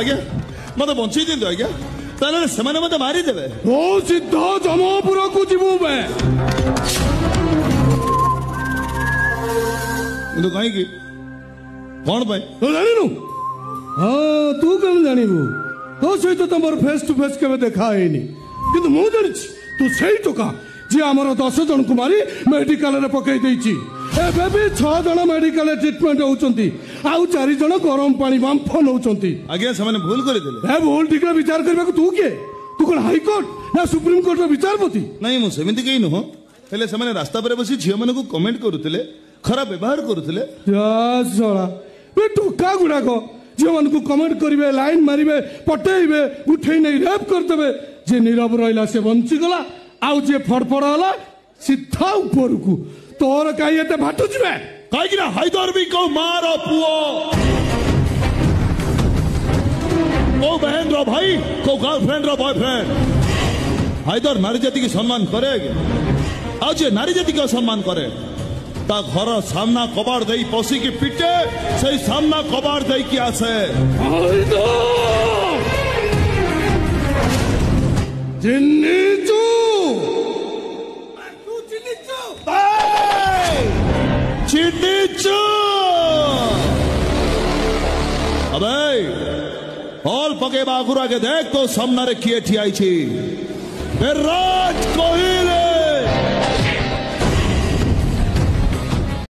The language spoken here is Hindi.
आज्ञा मत बंची दिंतु आज्ञा ताले सेमाने मते मारी देबे ओ सिद्ध जमपुर को जीवु बे किंतु कहीं की कौन पाई तो जानिनु हां तू केम जानिबु तो सहित तमर फेस टू फेस केबे देखा हेनी किंतु मु जानिछि तू सही टोका जे हमर 10 जन को मारी मेडिकल रे पकई देछि एबे भी 6 जन मेडिकल ट्रीटमेंट होउचंती आउ 4 जन गरम पानी बांफ नउचंती आज्ञा सेमाने भूल करि देले ए भूल ठीक विचार करबा तू के तू कोन हाई कोर्ट ना सुप्रीम कोर्ट रो विचारपति नहीं मु सेमिति केई नो हेले सेमाने रास्ता पर बसी झियो माने को कमेंट करूतिले खराब व्यवहार करूतिले जा सळा बे टोका गुडा को झियो मान को कमेंट करिवे लाइन मारिवे पटेइवे उठै नै रेप कर देबे जे नीरव रहिला से बंची गला आउ जे फड़फड़ होला सीधा ऊपर को तोर काई एते भाटु जिवे काई कि ना हैदर भी को मारो पुओ को बहन रो भाई को गर्लफ्रेंड रो बॉयफ्रेंड हैदर नारी जाति की सम्मान करे आज जे नारी जाति का सम्मान करे ता घर सामना कबाड़ देई पसी की पिटे सही सामना कबाड़ देई की आसे जिन्नीचू चिन्नीचू अबे हॉल पके बागुरा के देख तो सामना रे किए ठियाई छी राज कोई